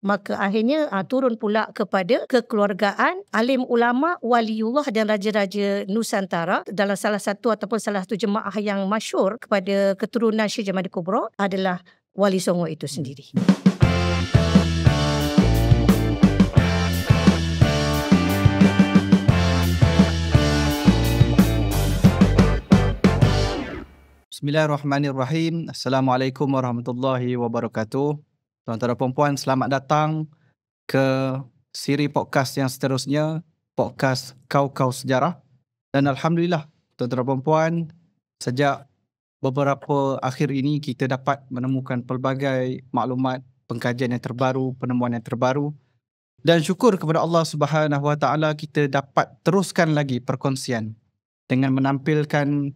maka akhirnya turun pula kepada kekeluargaan, alim ulama, waliullah dan raja-raja Nusantara. Dalam salah satu ataupun salah satu jemaah yang masyhur kepada keturunan Syekh Jumadil Kubra adalah Wali Songo itu sendiri. Bismillahirrahmanirrahim. Assalamualaikum warahmatullahi wabarakatuh. Tuan-tuan dan puan-puan, selamat datang ke siri podcast yang seterusnya, podcast Kau-Kau Sejarah. Dan Alhamdulillah, tuan-tuan dan puan-puan, sejak beberapa akhir ini kita dapat menemukan pelbagai maklumat, pengkajian yang terbaru, penemuan yang terbaru. Dan syukur kepada Allah Subhanahu Wa Taala kita dapat teruskan lagi perkongsian dengan menampilkan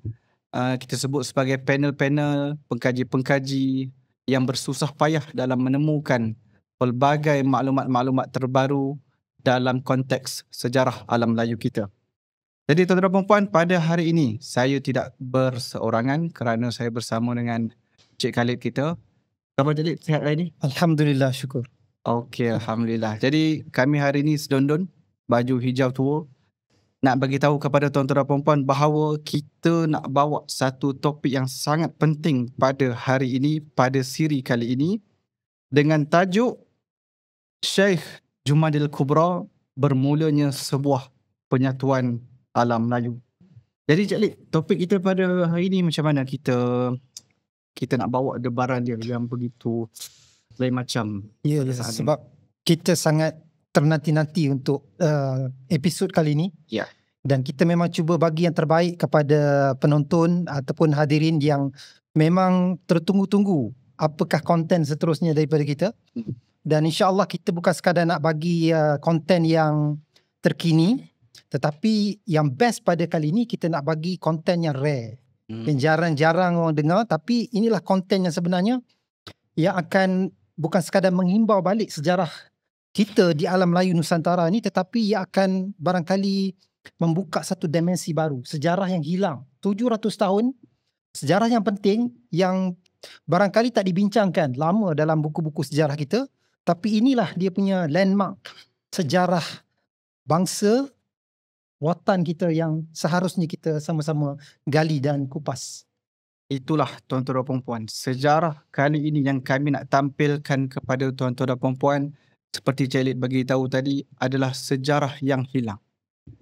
kita sebut sebagai panel-panel pengkaji-pengkaji yang bersusah payah dalam menemukan pelbagai maklumat-maklumat terbaru dalam konteks sejarah alam Melayu kita. Jadi tuan-tuan dan puan-puan, pada hari ini saya tidak berseorangan kerana saya bersama dengan Cik Khalid kita. Khabar Khalid, sihat hari ini? Alhamdulillah, syukur. Okey, Alhamdulillah. Jadi kami hari ini sedondon baju hijau tua nak bagi tahu kepada tuan-tuan dan puan-puan bahawa kita nak bawa satu topik yang sangat penting pada hari ini, pada siri kali ini, dengan tajuk Syekh Jumadil Kubra, bermulanya sebuah penyatuan alam Melayu. Jadi Cik Lid, topik kita pada hari ini macam mana kita nak bawa debaran dia yang begitu lain macam. Ya, sebab kita sangat ternanti-nanti untuk episod kali ini. Ya. Dan kita memang cuba bagi yang terbaik kepada penonton ataupun hadirin yang memang tertunggu-tunggu apakah konten seterusnya daripada kita. Dan insya-Allah kita bukan sekadar nak bagi konten yang terkini, tetapi yang best pada kali ini kita nak bagi konten yang rare. Yang jarang-jarang orang dengar, tapi inilah konten yang sebenarnya yang akan bukan sekadar menghimbau balik sejarah kita di alam Melayu Nusantara ni, tetapi ia akan barangkali membuka satu dimensi baru, sejarah yang hilang 700 tahun, sejarah yang penting yang barangkali tak dibincangkan lama dalam buku-buku sejarah kita, tapi inilah dia punya landmark sejarah bangsa watan kita yang seharusnya kita sama-sama gali dan kupas. Itulah tuan-tuan dan puan-puan, sejarah kali ini yang kami nak tampilkan kepada tuan-tuan dan puan-puan, seperti Cik Lid bagi tahu tadi, adalah sejarah yang hilang.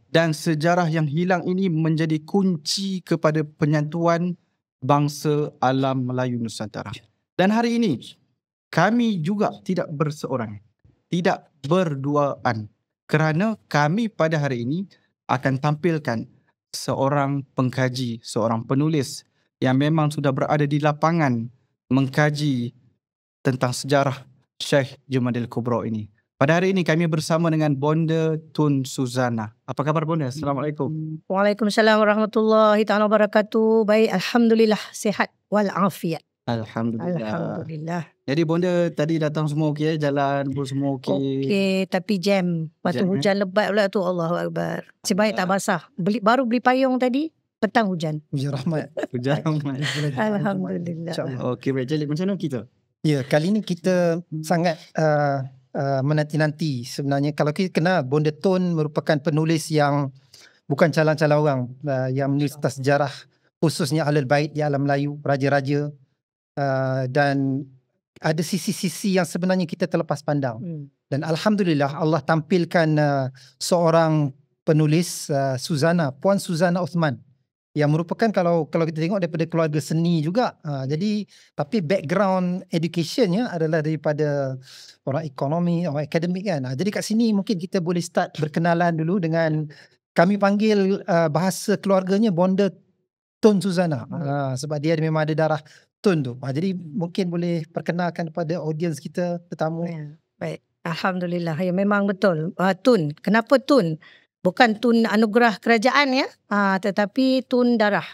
Dan sejarah yang hilang ini menjadi kunci kepada penyatuan bangsa alam Melayu Nusantara. Dan hari ini, kami juga tidak berseorangan, tidak berduaan, kerana kami pada hari ini akan tampilkan seorang pengkaji, seorang penulis yang memang sudah berada di lapangan mengkaji tentang sejarah Syekh Jumadil Kubra ini. Pada hari ini kami bersama dengan Bonda Tun Suzana. Apa khabar Bonda? Assalamualaikum. Waalaikumsalam warahmatullahi taala wabarakatuh. Baik, alhamdulillah, sihat walafiat. Alhamdulillah. Alhamdulillah. Jadi Bonda tadi datang semua okey, jalan pun semua okey. Okey, tapi jam. Lepas tu hujan lebat pula tu, Allahu Akbar. Sebaik tak basah. Baru beli payung tadi, petang hujan. Hujan rahmat. Hujan rahmat. Alhamdulillah. Okey, baik Cik Lid, macam mana kita? Ya, kali ini kita sangat menanti-nanti sebenarnya. Kalau kita kenal, Bonda Tun merupakan penulis yang bukan calon-calon orang yang menulis tentang sejarah khususnya Ahlul Bait di alam Melayu, raja-raja, dan ada sisi-sisi yang sebenarnya kita terlepas pandang. Dan Alhamdulillah Allah tampilkan seorang penulis, Suzana, Puan Suzana Osman, yang merupakan kalau kita tengok daripada keluarga seni juga. Jadi tapi background educationnya adalah daripada orang ekonomi, orang akademik kan. Jadi kat sini mungkin kita boleh start berkenalan dulu dengan, kami panggil bahasa keluarganya Bonda Tun Suzana. Sebab dia memang ada darah Tun tu. Jadi mungkin boleh perkenalkan kepada audiens kita, tetamu. Ya, baik. Alhamdulillah. Ya, memang betul. Tun. Kenapa Tun? Bukan Tun anugerah kerajaan ya, tetapi Tun darah.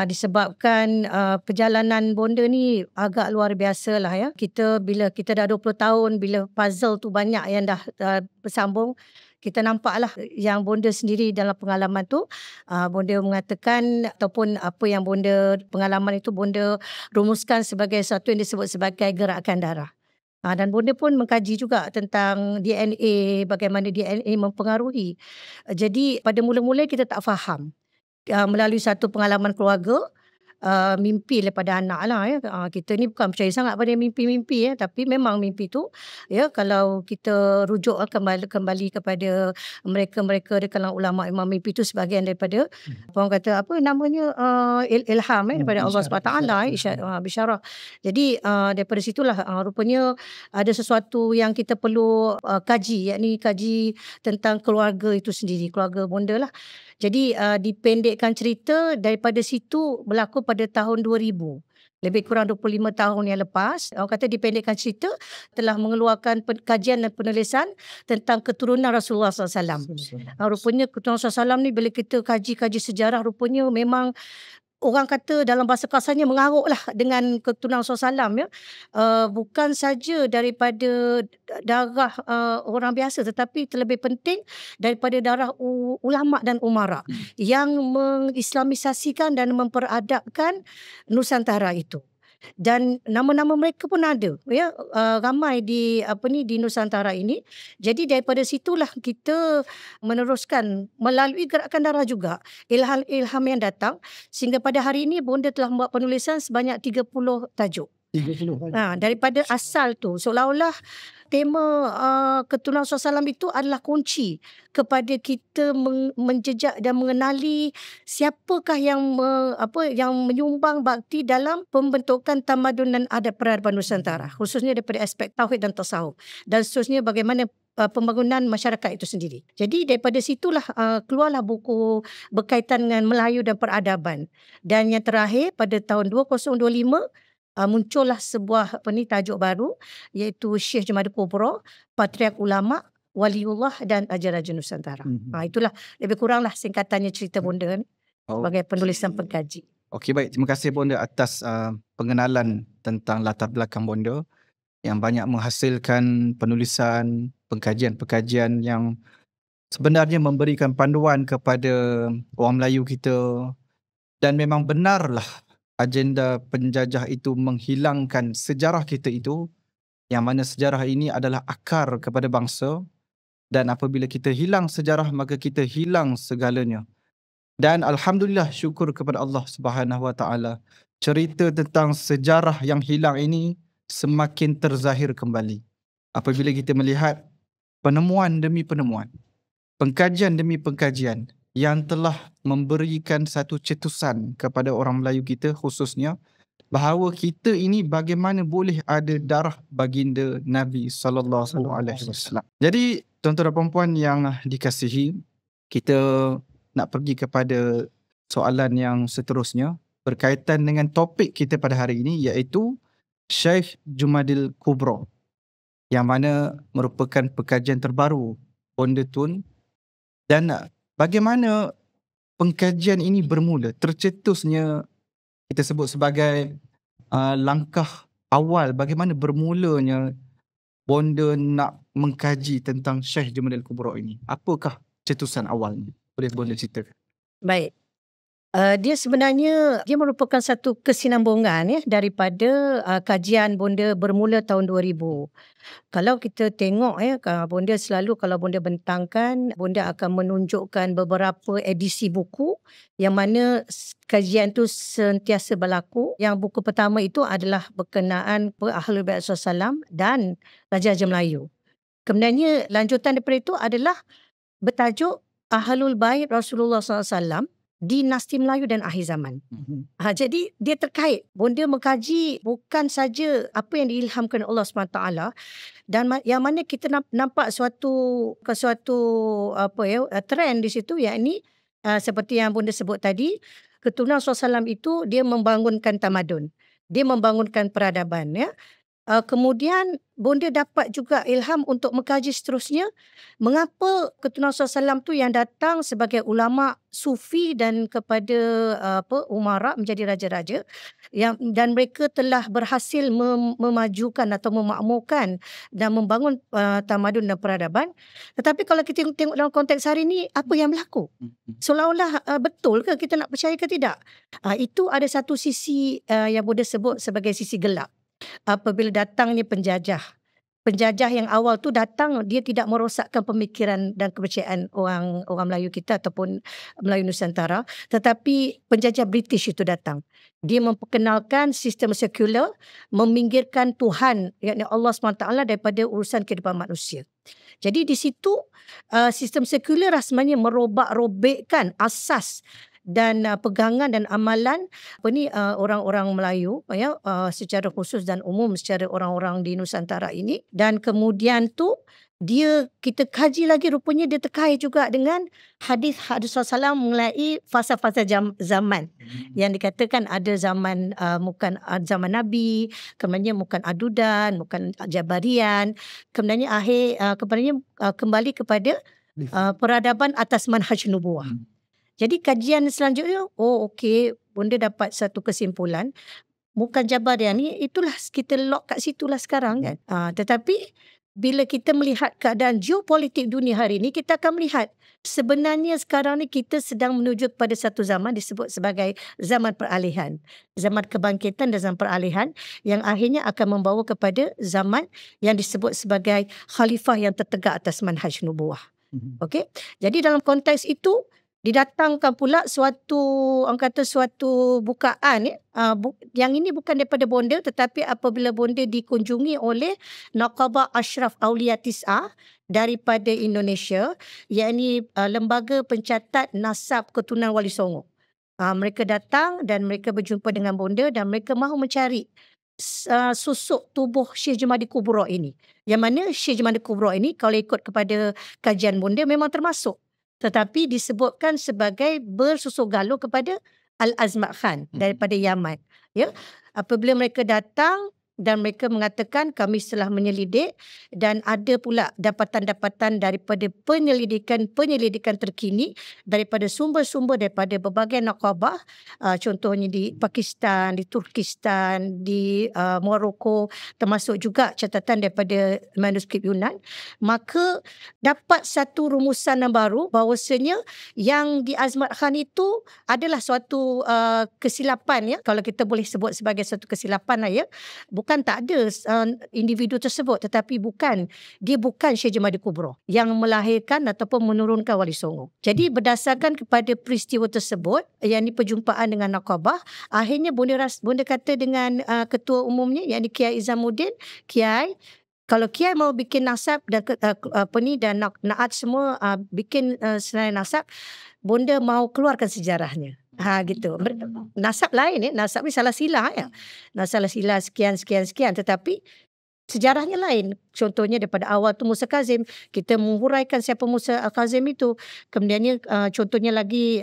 Disebabkan perjalanan Bonda ni agak luar biasa lah ya. Bila kita dah 20 tahun, bila puzzle tu banyak yang dah bersambung, kita nampaklah yang Bonda sendiri dalam pengalaman tu, Bonda mengatakan ataupun apa yang Bonda, pengalaman itu Bonda rumuskan sebagai satu yang disebut sebagai gerakan darah. Dan bonda pun mengkaji juga tentang DNA, bagaimana DNA mempengaruhi. Jadi pada mula-mula kita tak faham. Melalui satu pengalaman keluarga, mimpi daripada anak lah ya. Kita ni bukan percaya sangat pada mimpi-mimpi ya, tapi memang mimpi tu ya, kalau kita rujuk kembali kepada mereka-mereka di kalangan ulama, memang mimpi tu sebahagian daripada orang kata apa namanya, ilham daripada Allah SWT, bisyarah. Jadi daripada situlah rupanya ada sesuatu yang kita perlu kaji, yakni kaji tentang keluarga itu sendiri, keluarga bonda lah. Jadi dipendekkan cerita, daripada situ berlaku pada tahun 2000. Lebih kurang 25 tahun yang lepas, orang kata dipendekkan cerita, telah mengeluarkan kajian dan penulisan tentang keturunan Rasulullah SAW. Rupanya keturunan Rasulullah SAW ni bila kita kaji sejarah, rupanya memang orang kata dalam bahasa kasarnya mengaruklah dengan keturunan Rasulullah SAW ya. Bukan saja daripada darah orang biasa, tetapi terlebih penting daripada darah ulama dan umara yang mengislamisasikan dan memperadabkan Nusantara itu. Dan nama-nama mereka pun ada ya, ramai di di Nusantara ini. Jadi daripada situlah kita meneruskan melalui gerakan darah juga ilham yang datang, sehingga pada hari ini bonda telah membuat penulisan sebanyak 30 tajuk. Daripada asal tu seolah-olah tema keturunan Rasulullah SAW itu adalah kunci kepada kita menjejak dan mengenali siapakah yang menyumbang bakti dalam pembentukan tamadun dan adat peradaban Nusantara, khususnya daripada aspek tauhid dan tasawuf, dan seterusnya bagaimana pembangunan masyarakat itu sendiri. Jadi daripada situlah keluarlah buku berkaitan dengan Melayu dan peradaban. Dan yang terakhir pada tahun 2025 muncullah sebuah tajuk baru, iaitu Syekh Jumadil Kubra, Patriark Ulama, Waliullah dan Raja-Raja Nusantara. Itulah lebih kuranglah singkatannya cerita bonda sebagai penulisan pengkaji. Okey, baik. Terima kasih bonda atas pengenalan tentang latar belakang bonda yang banyak menghasilkan penulisan, pengkajian-pengkajian yang sebenarnya memberikan panduan kepada orang Melayu kita. Dan memang benarlah agenda penjajah itu menghilangkan sejarah kita itu, yang mana sejarah ini adalah akar kepada bangsa, dan apabila kita hilang sejarah maka kita hilang segalanya. Dan alhamdulillah, syukur kepada Allah Subhanahu Wa Taala, cerita tentang sejarah yang hilang ini semakin terzahir kembali apabila kita melihat penemuan demi penemuan, pengkajian demi pengkajian yang telah memberikan satu cetusan kepada orang Melayu kita khususnya, bahawa kita ini bagaimana boleh ada darah baginda Nabi sallallahu alaihi wasallam. Jadi tuan-tuan dan puan-puan yang dikasihi, kita nak pergi kepada soalan yang seterusnya berkaitan dengan topik kita pada hari ini, iaitu Syekh Jumadil Kubra, yang mana merupakan pengkajian terbaru Bonda Tun. Dan bagaimana pengkajian ini bermula, tercetusnya kita sebut sebagai langkah awal, bagaimana bermulanya bonda nak mengkaji tentang Syekh Jumadil Kubra ini. Apakah cetusan awalnya? Boleh bonda ceritakan? Baik. Dia sebenarnya merupakan satu kesinambungan daripada kajian bonda bermula tahun 2000. Kalau kita tengok bonda selalu, kalau bonda bentangkan, bonda akan menunjukkan beberapa edisi buku yang mana kajian tu sentiasa berlaku. Yang buku pertama itu adalah berkenaan Ahlul Bait Rasulullah SAW dan Raja-Raja Melayu. Kemudiannya lanjutan daripada itu adalah bertajuk Ahlul Bait Rasulullah SAW, Dinasti Melayu dan Akhir Zaman. Jadi dia terkait. Bonda mengkaji bukan saja apa yang diilhamkan Allah SWT, dan yang mana kita nampak suatu trend di situ, yakni seperti yang bonda sebut tadi, keturunan Rasulullah SAW itu dia membangunkan tamadun, dia membangunkan peradaban Kemudian bonda dapat juga ilham untuk mengkaji seterusnya mengapa keturunan Rasulullah SAW tu yang datang sebagai ulama sufi dan kepada umara menjadi raja-raja, dan mereka telah berhasil memajukan atau memakmurkan dan membangun tamadun dan peradaban. Tetapi kalau kita tengok dalam konteks hari ini, apa yang berlaku? Seolah-olah betul ke, kita nak percaya ke tidak? Itu ada satu sisi yang bonda sebut sebagai sisi gelap. Apabila datangnya penjajah penjajah yang awal tu datang, dia tidak merosakkan pemikiran dan kepercayaan orang Melayu kita ataupun Melayu Nusantara, tetapi penjajah British itu datang. Dia memperkenalkan sistem sekular, meminggirkan Tuhan, yakni Allah SWT daripada urusan kehidupan manusia. Jadi di situ sistem sekular rasanya merobak-robekkan asas dan pegangan dan amalan orang-orang Melayu secara khusus dan umum secara orang-orang di Nusantara ini. Dan kemudian tu kita kaji lagi, rupanya dia terkait juga dengan hadis Rasulullah SAW mengenai fasa-fasa zaman yang dikatakan ada zaman bukan zaman Nabi, kemudian bukan Adudan, bukan Jabarian, kemudian kembali kepada peradaban atas manhaj nubuwah. Jadi kajian selanjutnya, okey, bonda dapat satu kesimpulan, bukan Jabarian ni, itulah kita lock kat situlah sekarang kan. Tetapi bila kita melihat keadaan geopolitik dunia hari ini, kita akan melihat sebenarnya sekarang ni kita sedang menuju kepada satu zaman disebut sebagai zaman peralihan. Zaman kebangkitan dan zaman peralihan yang akhirnya akan membawa kepada zaman yang disebut sebagai khalifah yang tertegak atas manhaj nubuwah. Okey. Jadi dalam konteks itu didatangkan pula suatu bukaan yang ini bukan daripada bonda, tetapi apabila bonda dikunjungi oleh Naqabah Ashraf Aulia Tis'ah daripada Indonesia, yakni lembaga pencatat nasab keturunan Wali Songo. Mereka datang dan mereka berjumpa dengan bonda dan mereka mahu mencari susuk tubuh Syekh Jumadi Kubra ini. Yang mana Syekh Jumadi Kubra ini kalau ikut kepada kajian bonda memang termasuk, tetapi disebutkan sebagai bersusuk galuh kepada Al-Azmat Khan daripada Yaman. Ya, apabila mereka datang dan mereka mengatakan kami telah menyelidik dan ada pula dapatan-dapatan daripada penyelidikan terkini daripada sumber-sumber daripada berbagai naqabah, contohnya di Pakistan, di Turkistan, di Morocco, termasuk juga catatan daripada manuskrip Yunan. Maka dapat satu rumusan yang baru bahawasanya yang di Azmat Khan itu adalah suatu kesilapan, ya, kalau kita boleh sebut sebagai suatu kesilapan ya. Bukan tak ada individu tersebut, tetapi dia bukan Syekh Jumadi Kubra yang melahirkan ataupun menurunkan Wali Songo. Jadi berdasarkan kepada peristiwa tersebut, yang ini perjumpaan dengan Naqabah, akhirnya bonda kata dengan ketua umumnya, yakni Kiai Izamuddin, Kiai, kalau Kiai mau bikin nasab dan dan naat semua bikin senarai nasab, bonda mau keluarkan sejarahnya. Gitu. Nasab lain, nasab ni salah sila ya. Salah sila sekian, tetapi sejarahnya lain. Contohnya daripada awal tu Musa Kazim, kita menghuraikan siapa Musa Kazim itu. Kemudiannya contohnya lagi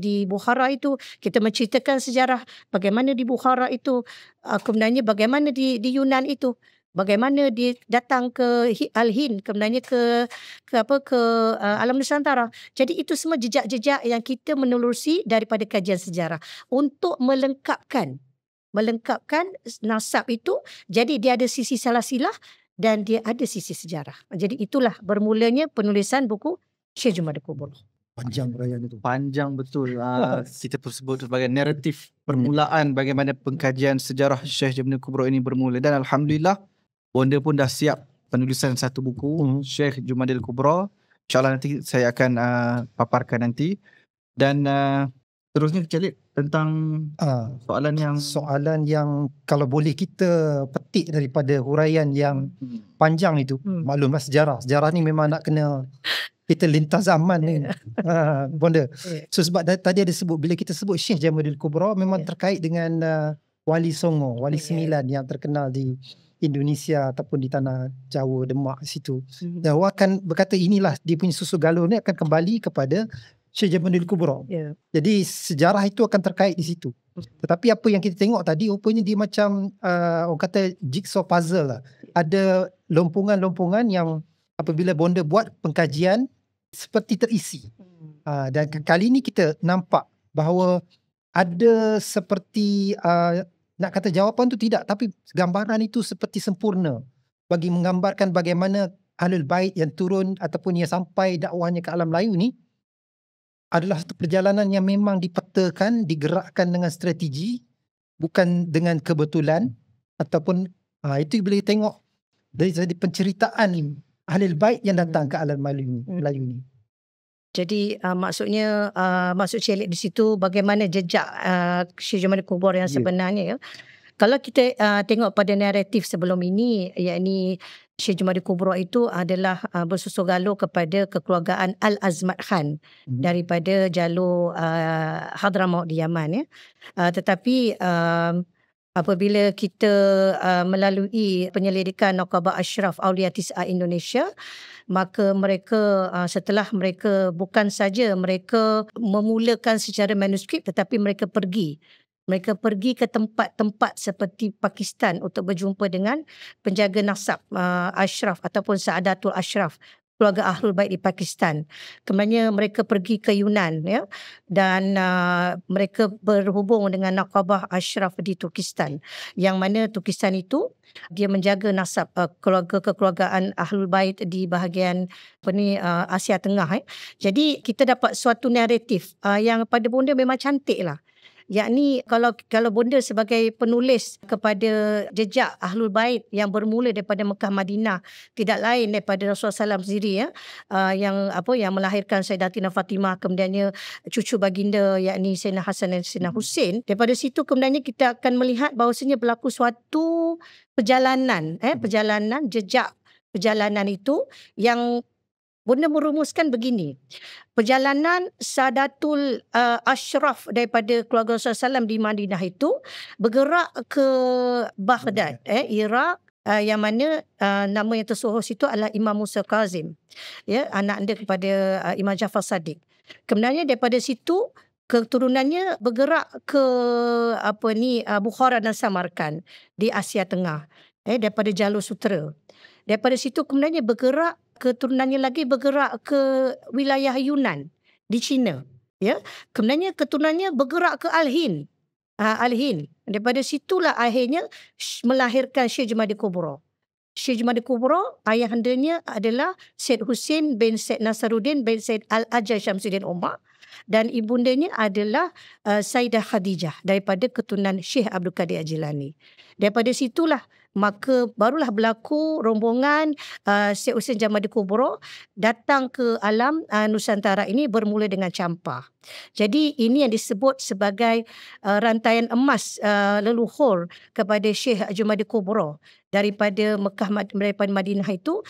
di Bukhara itu, kita menceritakan sejarah bagaimana di Bukhara itu, kemudiannya bagaimana di Yunan itu, bagaimana dia datang ke Al-Hind, kemudiannya ke alam Nusantara. Jadi itu semua jejak-jejak yang kita menelurusi daripada kajian sejarah untuk melengkapkan nasab itu. Jadi dia ada sisi salasilah dan dia ada sisi sejarah. Jadi itulah bermulanya penulisan buku Syekh Jumadi Kubra. Panjang rayaan itu. Panjang betul. Kita sebut sebagai naratif permulaan bagaimana pengkajian sejarah Syekh Jumadi Kubra ini bermula. Dan alhamdulillah bonda pun dah siap penulisan satu buku Syekh Jumadil Kubra. InsyaAllah nanti saya akan paparkan nanti. Dan terusnya Calik tentang soalan yang kalau boleh kita petik daripada huraian yang panjang itu. Maklumlah sejarah ni memang nak kena kita lintas zaman ni. Bonda. So sebab tadi ada sebut, bila kita sebut Syekh Jumadil Kubra memang terkait dengan Wali Songo, Wali Sembilan yang terkenal di Indonesia ataupun di tanah Jawa, Demak situ. Dan orang akan berkata inilah dia punya susu galuh ni akan kembali kepada Syekh Jumadil Kubra. Jadi sejarah itu akan terkait di situ. Tetapi apa yang kita tengok tadi rupanya dia macam orang kata jigsaw puzzle lah. Ada lompongan-lompongan yang apabila bonda buat pengkajian seperti terisi. Dan kali ini kita nampak bahawa ada seperti nak kata jawapan tu tidak, tapi gambaran itu seperti sempurna bagi menggambarkan bagaimana Ahlul Bait yang turun ataupun yang sampai dakwahnya ke alam Melayu ni adalah satu perjalanan yang memang dipetakan, digerakkan dengan strategi, bukan dengan kebetulan ataupun itu boleh tengok dari segi penceritaan Ahlul Bait yang datang ke alam Melayu ni. Jadi maksudnya maksud Cik Alex di situ bagaimana jejak Syekh Jumaidi Kubro yang sebenarnya ya. Kalau kita tengok pada naratif sebelum ini, yakni Syekh Jumaidi Kubro itu adalah bersusul galur kepada kekeluargaan Al-Azmat Khan daripada jalur Hadramaut di Yaman ya. Tetapi apabila kita melalui penyelidikan Nuqaba Ashraf Aulia Tis'a Indonesia, maka mereka setelah mereka bukan saja mereka memulakan secara manuskrip, tetapi mereka pergi ke tempat-tempat seperti Pakistan untuk berjumpa dengan penjaga nasab Ashraf ataupun Saadatul Ashraf, keluarga Ahlul Bait di Pakistan. Kemudian mereka pergi ke Yunan ya, dan mereka berhubung dengan Nuqabah Ashraf di Turkistan, yang mana Turkistan itu dia menjaga nasab kekeluargaan Ahlul Bait di bahagian Asia Tengah. Jadi kita dapat suatu naratif yang pada bonda memang cantik lah. Yakni kalau bonda sebagai penulis kepada jejak Ahlul Bait yang bermula daripada Mekah Madinah, tidak lain daripada Rasulullah SAW sendiri ya, yang melahirkan Sayyidatina Fatimah, kemudiannya cucu baginda yakni Sayyidina Hasan dan Sayyidina Husin. Daripada situ kemudiannya kita akan melihat bahawasanya berlaku suatu perjalanan jejak perjalanan itu yang bonda merumuskan begini. Perjalanan Saadatul Ashraf daripada keluarga Rasulullah SAW di Madinah itu bergerak ke Baghdad, Iraq, yang mana nama yang tersuruh situ adalah Imam Musa Kazim, ya, anak anda kepada Imam Jafar Sadiq. Kemudiannya daripada situ keturunannya bergerak ke Bukhara dan Samarkand di Asia Tengah, daripada jalur sutera. Daripada situ kemudiannya keturunannya lagi bergerak ke wilayah Yunan di China, ya. Kemudiannya keturunannya bergerak ke Al-Hind. Daripada situlah akhirnya melahirkan Syekh Jumaidi Kubro. Syekh Jumaidi Kubro ayahandanya adalah Syed Husin bin Syed Nasaruddin bin Syed Al-Ajai Syamsuddin Umar, dan ibundanya adalah Sayyidah Khadijah daripada keturunan Syekh Abdul Qadir Jilani. Daripada situlah maka barulah berlaku rombongan Syekh Husin Jumaidi Kubro datang ke alam Nusantara ini bermula dengan Campar. Jadi ini yang disebut sebagai rantaian emas leluhur kepada Syekh Jumaidi Kubro daripada daripada Madinah itu,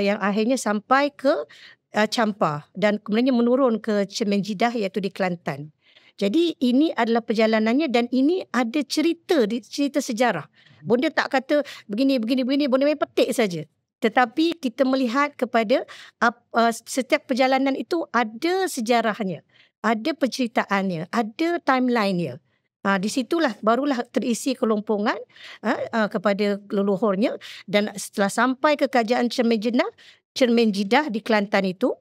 yang akhirnya sampai ke Campar dan kemudian menurun ke Cermenjidah iaitu di Kelantan. Jadi ini adalah perjalanannya dan ini ada cerita sejarah. Bonda tak kata begini, bonda main petik saja. Tetapi kita melihat kepada setiap perjalanan itu ada sejarahnya, ada penceritaannya, ada timeline-nya. Di situlah barulah terisi kelompongan kepada leluhurnya, dan setelah sampai ke kerajaan Cermenjidah di Kelantan itu,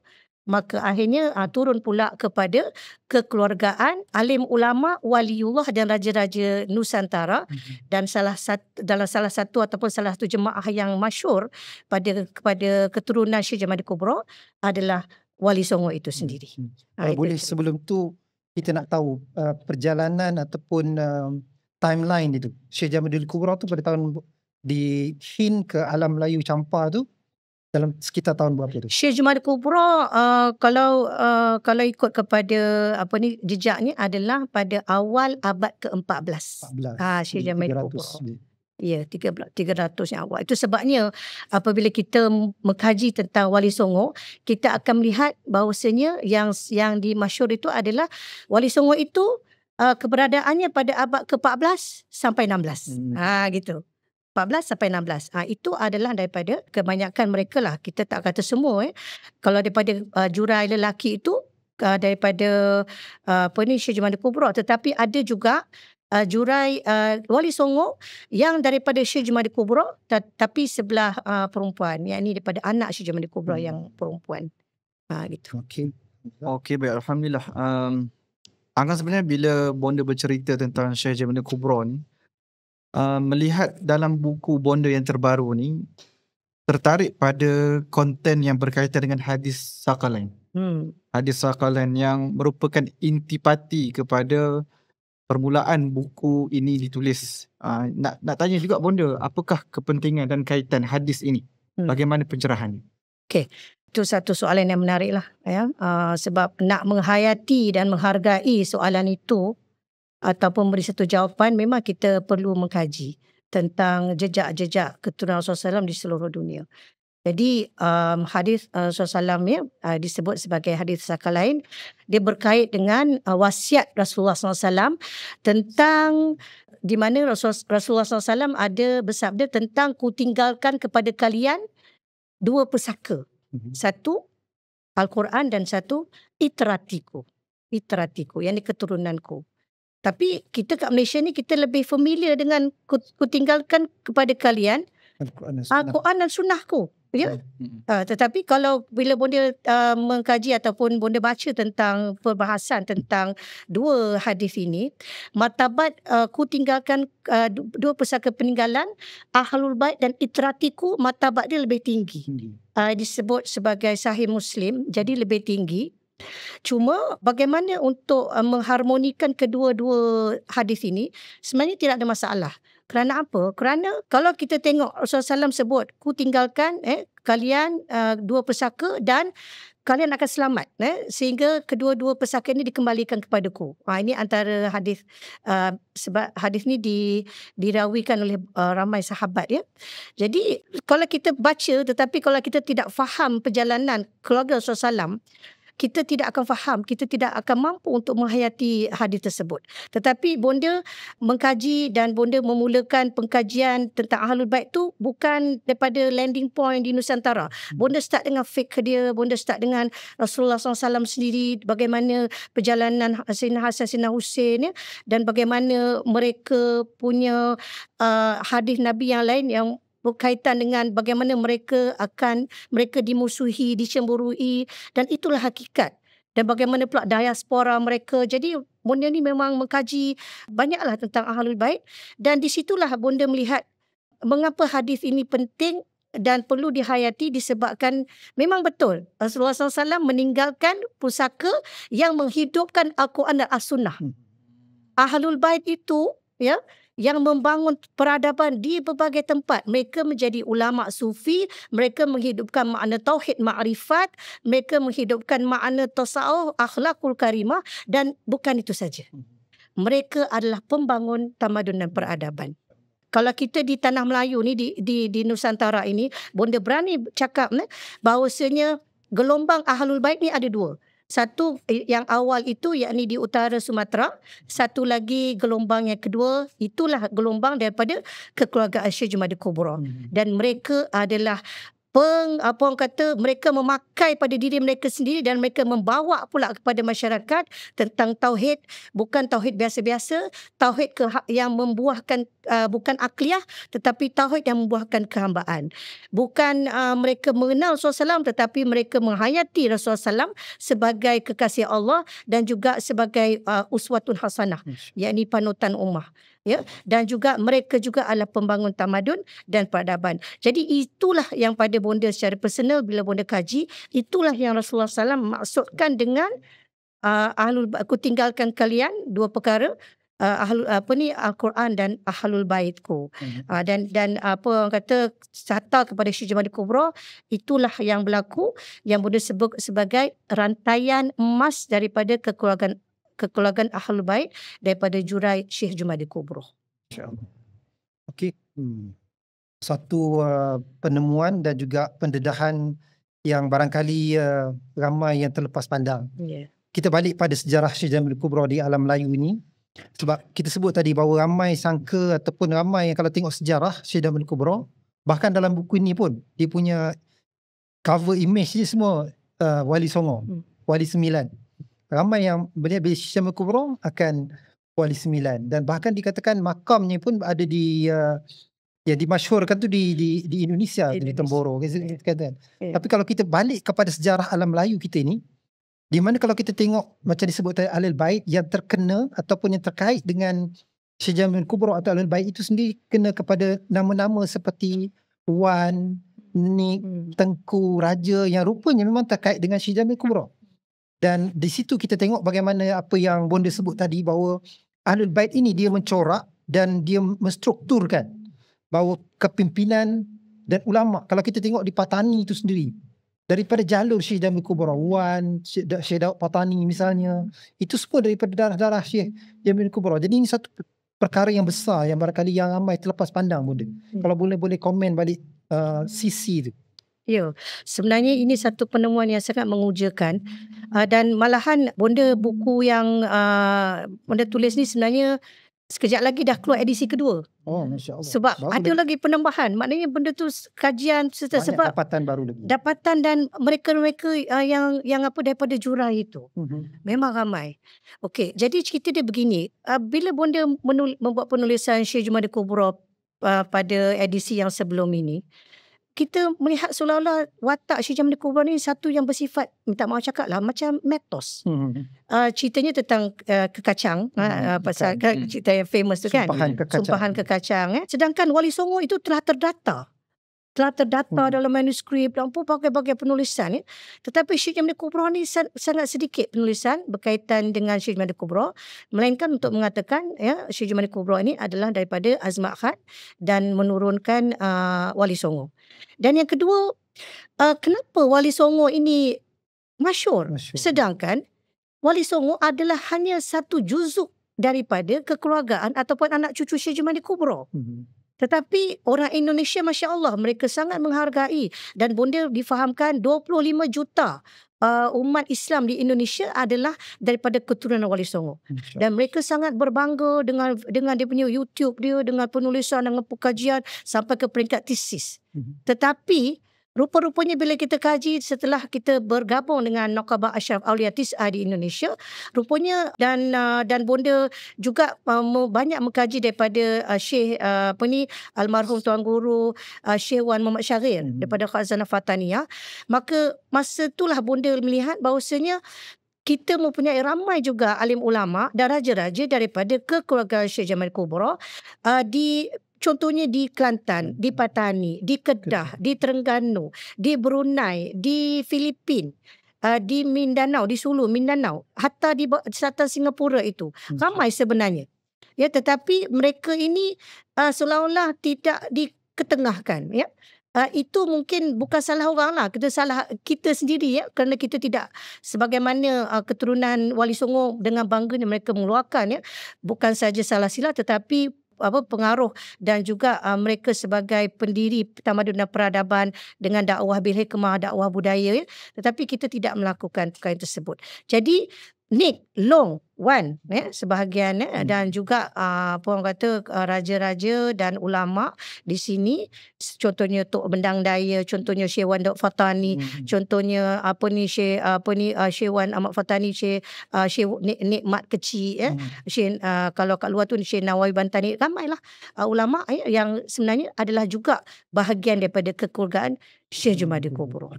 maka akhirnya turun pula kepada kekeluargaan alim ulama, waliullah dan raja-raja Nusantara. Dan dalam salah satu jemaah yang masyhur kepada keturunan Syekh Jumaidi Kubro adalah Wali Songo itu sendiri. Boleh sebelum tu kita nak tahu perjalanan ataupun timeline itu Syekh Jumaidi Kubro tu pada tahun di Hind ke alam Melayu Campar tu dalam sekitar tahun berapa tu? Syekh Jumaidi Kubro kalau ikut kepada jejaknya adalah pada awal abad ke-14. Syekh Jumaidi Kubro. Ya, 300 yang awal. Itu sebabnya apabila kita mengkaji tentang Wali Songo, kita akan melihat bahawasanya yang dimasyhur itu adalah Wali Songo itu keberadaannya pada abad ke-14 sampai 16. Gitu. 14 sampai 16. Itu adalah daripada kebanyakan mereka lah. Kita tak kata semua. Kalau daripada jurai lelaki itu daripada Syekh Jumaidi Kubro, tetapi ada juga jurai Wali Songo yang daripada Syekh Jumaidi Kubro tapi sebelah perempuan, yakni daripada anak Syekh Jumaidi Kubro yang perempuan. Gitu. Okey, baik, alhamdulillah. Angga sebenarnya bila bonda bercerita tentang Syekh Jumaidi Kubro ni, melihat dalam buku bonda yang terbaru ni, tertarik pada konten yang berkaitan dengan hadis Saqalain. Hadis Saqalain yang merupakan intipati kepada permulaan buku ini ditulis. Nak tanya juga bonda, apakah kepentingan dan kaitan hadis ini? Bagaimana pencerahannya? Okey, itu satu soalan yang menarik lah ya. Sebab nak menghayati dan menghargai soalan itu ataupun beri satu jawapan, memang kita perlu mengkaji tentang jejak-jejak keturunan Rasulullah SAW di seluruh dunia. Jadi hadis Rasulullah SAW ya, disebut sebagai hadis sakalain. Dia berkait dengan wasiat Rasulullah SAW tentang di mana Rasulullah SAW ada bersabda tentang ku tinggalkan kepada kalian dua pusaka. Satu Al-Quran dan satu itratiku. Itratiku, yang ini keturunanku. Tapi kita kat Malaysia ni kita lebih familiar dengan ku tinggalkan kepada kalian Al-Quran dan sunnahku. Ya? Tetapi kalau bila bonda mengkaji ataupun bonda baca tentang perbahasan tentang dua hadis ini, martabat ku tinggalkan dua pusaka peninggalan Ahlul Bait dan itratiku, martabat dia lebih tinggi. Disebut sebagai Sahih Muslim, jadi lebih tinggi. Cuma bagaimana untuk mengharmonikan kedua-dua hadis ini sebenarnya tidak ada masalah. Kerana apa? Kerana kalau kita tengok Rasulullah SAW sebut ku tinggalkan kalian dua pusaka dan kalian akan selamat sehingga kedua-dua pusaka ini dikembalikan kepadaku. Ini antara hadis, sebab hadis ni dirawikan oleh ramai sahabat ya. Jadi kalau kita baca tetapi kalau kita tidak faham perjalanan keluarga Rasulullah SAW, kita tidak akan faham, kita tidak akan mampu untuk menghayati hadis tersebut. Tetapi bonda mengkaji dan bonda memulakan pengkajian tentang Ahlul Bait tu bukan daripada landing point di Nusantara. Bonda start dengan fiqh dia, bonda start dengan Rasulullah SAW sendiri, bagaimana perjalanan Sayyidina Hasan, Sayyidina Husain ya, dan bagaimana mereka punya hadis Nabi yang lain yang berkaitan dengan bagaimana mereka dimusuhi, dicemburui, dan itulah hakikat. Dan bagaimana pula diaspora mereka. Jadi bonda ni memang mengkaji banyaklah tentang Ahlul Bait, dan di situlah bonda melihat mengapa hadis ini penting dan perlu dihayati disebabkan memang betul Rasulullah SAW meninggalkan pusaka yang menghidupkan Al-Quran dan As-Sunnah. Ahlul Bait itu ya, yang membangun peradaban di berbagai tempat. Mereka menjadi ulama sufi, mereka menghidupkan makna tauhid ma'rifat, mereka menghidupkan makna tasawuf, akhlakul karimah, dan bukan itu saja. Mereka adalah pembangun tamadun dan peradaban. Kalau kita di tanah Melayu ni, di Nusantara ini, bonda berani cakap bahawasanya gelombang Ahlul Bait ni ada dua. Satu yang awal itu yakni di utara Sumatera, satu lagi gelombang yang kedua itulah gelombang daripada kekeluargaan Syekh Jumaadi Kubra. Dan mereka adalah mereka memakai pada diri mereka sendiri dan mereka membawa pula kepada masyarakat tentang tauhid, bukan tauhid biasa-biasa, tauhid yang membuahkan bukan akliyah tetapi tauhid yang membuahkan kehambaan. Bukan mereka mengenal Rasulullah SAW tetapi mereka menghayati Rasulullah SAW sebagai kekasih Allah dan juga sebagai uswatun hasanah, yakni panutan ummah. Ya, dan juga mereka juga adalah pembangun tamadun dan peradaban. Jadi itulah yang pada bonda secara personal bila bonda kaji, itulah yang Rasulullah SAW maksudkan dengan aku tinggalkan kalian dua perkara, Al-Quran dan Ahlul Baitku. Dan apa orang kata sata kepada Syekh Jumaadi Kubra, itulah yang berlaku yang bonda sebut sebagai rantaian emas daripada kekeluargaan Ahlul Bait daripada jurai Syekh Jumaadi Kubra. InsyaAllah. Okey. Satu penemuan dan juga pendedahan yang barangkali ramai yang terlepas pandang. Kita balik pada sejarah Syekh Jumaadi Kubra di alam Melayu ini. Sebab kita sebut tadi bahawa ramai sangka ataupun ramai yang kalau tengok sejarah Syekh Jumaadi Kubra, bahkan dalam buku ini pun dia punya cover image dia semua Wali Songo, Wali Sembilan. Ramai yang melihat Syekh Jumaadi Kubra akan Wali Sembilan, dan bahkan dikatakan makamnya pun ada di yang dimasyhurkan tu di Indonesia, di Temboro kata. Tapi kalau kita balik kepada sejarah alam Melayu kita ni, di mana kalau kita tengok macam disebut tadi Ahlul Bait yang terkena ataupun yang terkait dengan Syekh Jumaadi Kubra atau Ahlul Bait itu sendiri kena kepada nama-nama seperti Wan, Nik, Tengku, Raja yang rupanya memang terkait dengan Syekh Jumaadi Kubra. Dan di situ kita tengok bagaimana apa yang bonda sebut tadi bahawa Ahlul Bait ini dia mencorak dan dia menstrukturkan bahawa kepimpinan dan ulama, kalau kita tengok di Patani itu sendiri, daripada jalur Syekh Jamil Kubra Wan, Syekh Daud Patani misalnya, itu semua daripada darah-darah Syekh Jamil Kubra. Jadi ini satu perkara yang besar yang barangkali yang ramai terlepas pandang bunda. Kalau boleh komen balik sisi itu. Ya, sebenarnya ini satu penemuan yang sangat mengujakan, dan malahan bonda buku yang bonda tulis ni sebenarnya sekejap lagi dah keluar edisi kedua. Oh, Masya Allah. Sebab Baru ada lagi penambahan. Maknanya benda tu kajian serta banyak sebab dapatan baru lagi. dapatan dan mereka-mereka yang apa daripada jurai itu. Memang ramai. Okey, jadi cerita dia begini. Bila bonda membuat penulisan Syekh Jumadil Kubra pada edisi yang sebelum ini, kita melihat seolah-olah watak Syekh Jumadil Kubra ni satu yang bersifat, minta maaf cakap lah, macam mitos. Ceritanya tentang kekacang, pasal cerita yang famous tu kan, Sumpahan Kekacang. Sedangkan Wali Songo itu telah terdata dalam manuskrip dan pelbagai penulisan. Tetapi Syekh Jumadil Kubra ni sangat sedikit penulisan berkaitan dengan Syekh Jumadil Kubra, melainkan untuk mengatakan Syekh Jumadil Kubra ini adalah daripada Azmat Khan dan menurunkan Wali Songo. Dan yang kedua, kenapa Wali Songo ini masyhur? Sedangkan Wali Songo adalah hanya satu juzuk daripada kekeluargaan ataupun anak cucu Syekh Jumadil Kubra. Tetapi orang Indonesia, Masya Allah, mereka sangat menghargai, dan bonda difahamkan 25 juta umat Islam di Indonesia adalah daripada keturunan Wali Songo. Dan mereka sangat berbangga dengan dia punya YouTube dia, dengan penulisan, dengan pengkajian sampai ke peringkat tesis. Tetapi rupa-rupanya bila kita kaji setelah kita bergabung dengan Naqabah Ashraf Aulia Tis'ah di Indonesia, rupanya dan bonda juga banyak mengkaji daripada Syekh almarhum Tuan Guru Syekh Wan Muhammad Syahrir daripada Khazanah Fataniyah. Maka masa itulah bonda melihat bahawasanya kita mempunyai ramai juga alim ulama dan raja-raja daripada kekeluargaan Syekh Jamal Kubra contohnya di Kelantan, di Patani, di Kedah, di Terengganu, di Brunei, di Filipin, di Mindanao, di Sulu, Mindanao, hatta di selatan Singapura itu. Ramai sebenarnya. Ya, tetapi mereka ini seolah-olah tidak diketengahkan, ya. Itu mungkin bukan salah orang lah, salah kita sendiri, ya, kerana kita tidak sebagaimana keturunan Wali Songo dengan bangganya mereka mengeluarkan, ya, bukan saja salah sila tetapi pengaruh dan juga mereka sebagai pendiri tamadun dan peradaban dengan dakwah bil hikmah, dakwah budaya, ya. Tetapi kita tidak melakukan perkara tersebut. Jadi Nick, Long, Wan, sebahagian, dan juga orang kata raja-raja dan ulama di sini, contohnya Tok Bendang Daya, contohnya Syekh Wan Daud Fatani, contohnya Syekh Wan Ahmad Fatani, Syekh Nikmat Kecil, Syekh kalau kat luar tu Syekh Nawawi Bantani, ramailah ulama yang sebenarnya adalah juga bahagian daripada kekeluargaan Syekh Jumadil Kubra.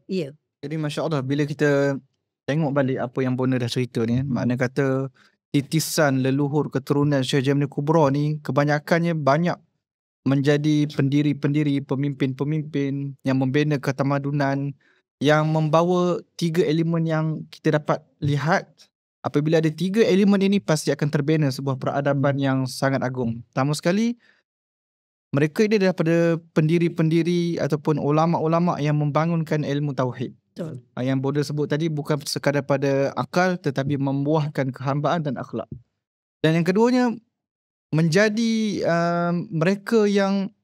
Ya. Jadi Masya Allah, bila kita tengok balik apa yang bonda dah cerita ni, makna kata titisan leluhur keturunan Syekh Jamal Kubra ni kebanyakannya banyak menjadi pendiri-pendiri, pemimpin-pemimpin yang membina ketamadunan, yang membawa 3 elemen yang kita dapat lihat. Apabila ada 3 elemen ini, pasti akan terbina sebuah peradaban yang sangat agung. Pertama sekali, mereka ini daripada pendiri-pendiri ataupun ulama-ulama yang membangunkan ilmu tauhid. Betul. Yang bonda sebut tadi bukan sekadar pada akal tetapi membuahkan kehambaan dan akhlak. Dan yang keduanya, menjadi mereka yang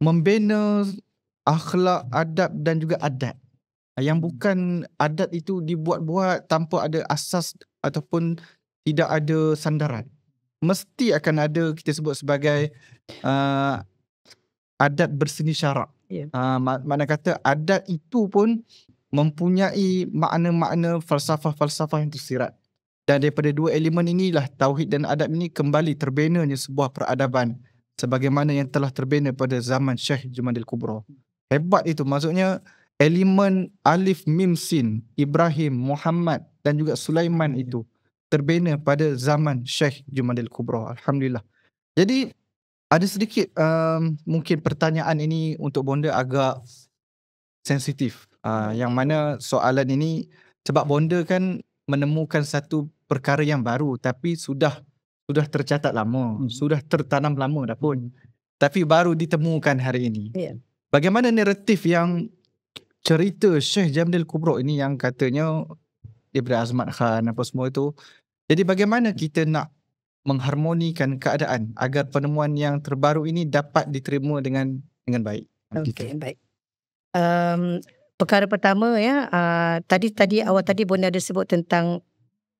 membina akhlak, adab dan juga adat. Yang bukan adat itu dibuat-buat tanpa ada asas ataupun tidak ada sandaran. Mesti akan ada, kita sebut sebagai adat berseni syarak. Makna kata adat itu pun mempunyai makna-makna falsafah-falsafah yang tersirat. Dan daripada 2 elemen inilah tauhid dan adab ini kembali terbinanya sebuah peradaban sebagaimana yang telah terbina pada zaman Syekh Jumadil Kubra. Hebat itu, maksudnya elemen alif mim sin, Ibrahim, Muhammad dan juga Sulaiman itu terbina pada zaman Syekh Jumadil Kubra. Alhamdulillah. Jadi ada sedikit mungkin pertanyaan ini untuk bonda agak sensitif. Yang mana soalan ini sebab bonda kan menemukan satu perkara yang baru tapi sudah sudah tercatat lama, sudah tertanam lama dah pun. Hmm. Tapi baru ditemukan hari ini. Ya. Bagaimana naratif yang cerita Syekh Jamil Kubro ini yang katanya daripada Azmat Khan apa semua itu. Jadi bagaimana kita nak mengharmonikan keadaan agar penemuan yang terbaru ini dapat diterima dengan baik. Okey, baik. Perkara pertama ya, tadi awal tadi Bonda ada sebut tentang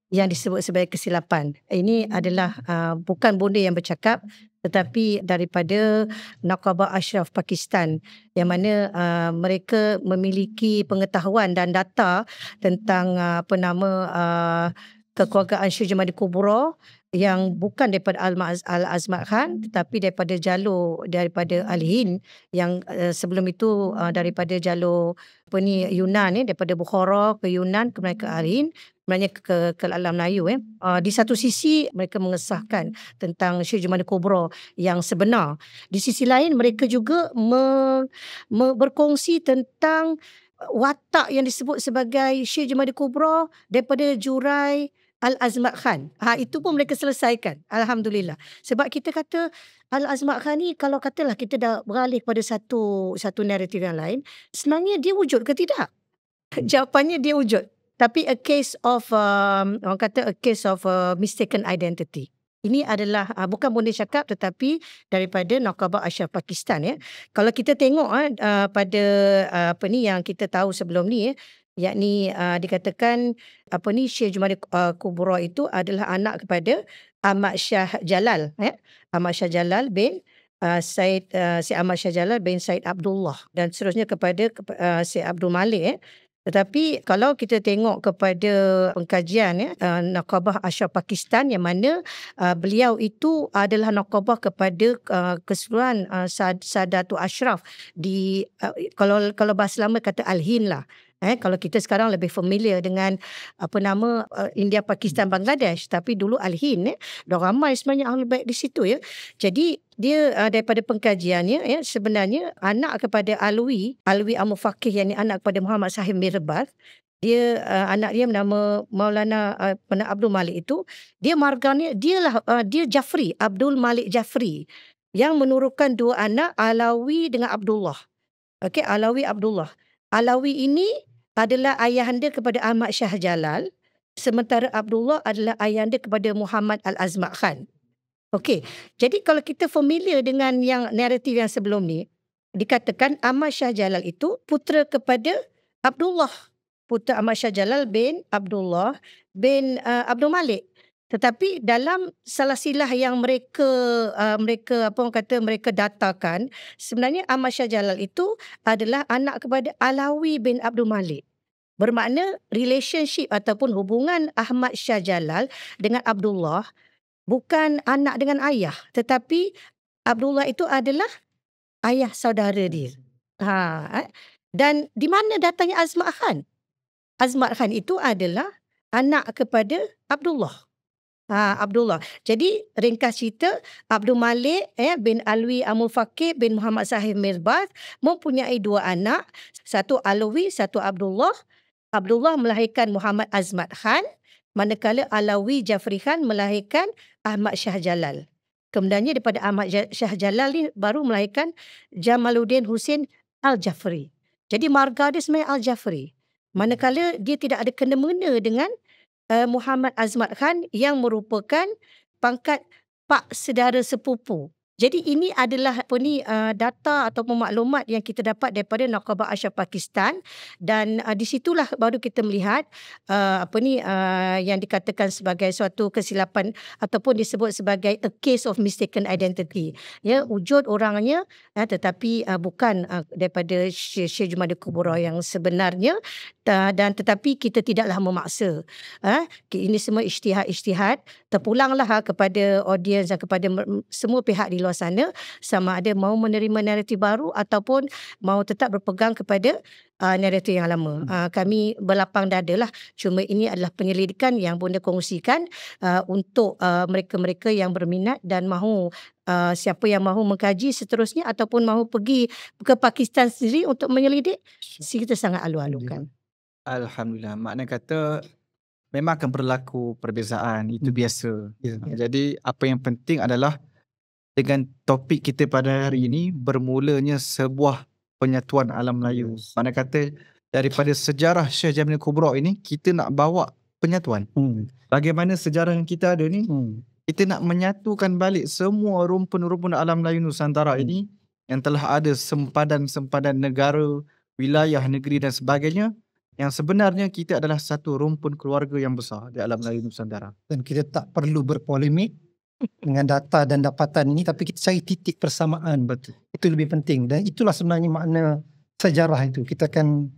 yang disebut sebagai kesilapan. Ini adalah bukan Bonda yang bercakap, tetapi daripada Naqabah Ashraf Pakistan, yang mana mereka memiliki pengetahuan dan data tentang kekeluargaan Syekh Jamil Kubro yang bukan daripada Al-Azmat Khan, tetapi daripada jalur daripada Al-Hind yang sebelum itu daripada jalur Yunan, daripada Bukhara ke Yunan kemudian ke Al-Hind, sebenarnya ke Alam Melayu. Di satu sisi mereka mengesahkan tentang Syekh Jamil Kubro yang sebenar. Di sisi lain mereka juga berkongsi tentang watak yang disebut sebagai Syekh Jamil Kubro daripada jurai Al-Azmat Khan. Itu pun mereka selesaikan. Alhamdulillah. Sebab kita kata Al-Azmat Khan ni, kalau katalah kita dah beralih pada satu naratif yang lain, sebenarnya dia wujud ke tidak? Jawapannya dia wujud. Tapi a case of orang kata a case of mistaken identity. Ini adalah bukan Bonda cakap, tetapi daripada Naqabah Ashraf Pakistan. Kalau kita tengok pada yang kita tahu sebelum ni, yakni dikatakan Syekh Jamil Kubro itu adalah anak kepada Ahmad Shah Jalal, Ahmad Shah Jalal bin Syed Ahmad Shah Jalal bin Syed Abdullah, dan seterusnya kepada Syed Abdul Malik. Tetapi kalau kita tengok kepada pengkajian Naqabah Ashraf Pakistan, yang mana beliau itu adalah Naqabah kepada keseluruhan Sadatul Ashraf di kalau bahasa lama kata Al-Hind lah. Kalau kita sekarang lebih familiar dengan India, Pakistan, Bangladesh, tapi dulu Al-Hind, dah ramai sebenarnya ahli baik di situ ya. Jadi dia daripada pengkajiannya sebenarnya anak kepada Alwi Amul Faqih, yang anak kepada Muhammad Sahib Mirbath. Dia anak dia bernama Maulana Abdul Malik itu, dia marganya dia Jafri, Abdul Malik Jafri, yang menurunkan dua anak, Alawi dengan Abdullah. Okey, Alawi Abdullah. Alawi ini adalah ayahanda kepada Ahmad Shah Jalal, sementara Abdullah adalah ayahanda kepada Muhammad Al-Azmat Khan. Okey, jadi kalau kita familiar dengan yang naratif yang sebelum ni, dikatakan Ahmad Shah Jalal itu putera kepada Abdullah, putera Ahmad Shah Jalal bin Abdullah bin Abdul Malik. Tetapi dalam salah silah yang mereka datakan, sebenarnya Ahmad Shah Jalal itu adalah anak kepada Alawi bin Abdul Malik. Bermakna relationship ataupun hubungan Ahmad Shah Jalal dengan Abdullah bukan anak dengan ayah, tetapi Abdullah itu adalah ayah saudara dia. Dan di mana datangnya Azmat Khan? Azmat Khan itu adalah anak kepada Abdullah. Abdullah. Jadi ringkas cerita, Abdul Malik bin Alwi Amul Faqih bin Muhammad Sahib Mirbath mempunyai dua anak, satu Alawi, satu Abdullah. Abdullah melahirkan Muhammad Azmat Khan, manakala Alawi Jafri Khan melahirkan Ahmad Shah Jalal. Kemudiannya daripada Ahmad Shah Jalal ni baru melahirkan Jamaluddin Hussein Al-Jafri. Jadi marga dia sebenarnya Al-Jafri. Manakala dia tidak ada kena-mengena dengan Muhammad Azmat Khan yang merupakan pangkat pak sedara sepupu. Jadi ini adalah data atau maklumat yang kita dapat daripada Naqabah Ashraf Pakistan, dan di situlah baru kita melihat yang dikatakan sebagai suatu kesilapan ataupun disebut sebagai a case of mistaken identity. Ya, wujud orangnya tetapi bukan daripada Syekh Jamil Kubro yang sebenarnya, dan tetapi kita tidaklah memaksa. Ini semua ijtihad. Terpulanglah kepada audiens dan kepada semua pihak di luar sana, sama ada mahu menerima naratif baru ataupun mahu tetap berpegang kepada naratif yang lama. Kami berlapang dada lah. Cuma ini adalah penyelidikan yang Bonda kongsikan untuk mereka-mereka yang berminat dan mahu, siapa yang mahu mengkaji seterusnya ataupun mahu pergi ke Pakistan sendiri untuk menyelidik, kita sangat alu-alukan. Alhamdulillah. Makna kata memang akan berlaku perbezaan, itu biasa. Jadi apa yang penting adalah dengan topik kita pada hari ini, bermulanya sebuah penyatuan alam Melayu. Mana kata daripada sejarah Syekh Jamiluddin Kubra ini, kita nak bawa penyatuan. Bagaimana sejarah yang kita ada ni, kita nak menyatukan balik semua rumpun-rumpun alam Melayu Nusantara ini yang telah ada sempadan-sempadan negara, wilayah, negeri dan sebagainya, yang sebenarnya kita adalah satu rumpun keluarga yang besar di alam Melayu Nusantara. Dan kita tak perlu berpolemik dengan data dan dapatan ini, tapi kita cari titik persamaan. Betul. Itu lebih penting, dan itulah sebenarnya makna sejarah itu. Kita akan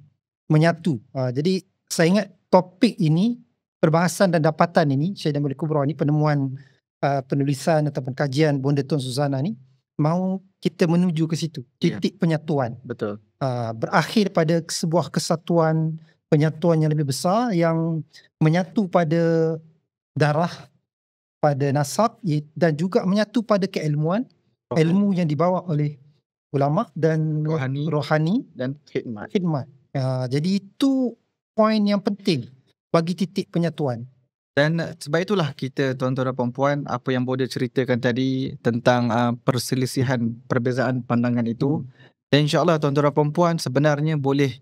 menyatu. Jadi saya ingat topik ini, perbahasan dan dapatan ini, Syekh Jamiluddin Kubra ini, penemuan penulisan ataupun kajian Bonda Tun Suzana ni, mau kita menuju ke situ, titik penyatuan. Betul. Berakhir pada sebuah kesatuan, penyatuan yang lebih besar, yang menyatu pada darah, pada nasab, dan juga menyatu pada keilmuan, ilmu yang dibawa oleh ulama dan rohani dan khidmat. Jadi itu poin yang penting bagi titik penyatuan. Dan sebab itulah kita, tuan-tuan dan puan-puan, apa yang Bonda ceritakan tadi tentang perselisihan, perbezaan pandangan itu, dan insyaAllah tuan-tuan dan puan-puan sebenarnya boleh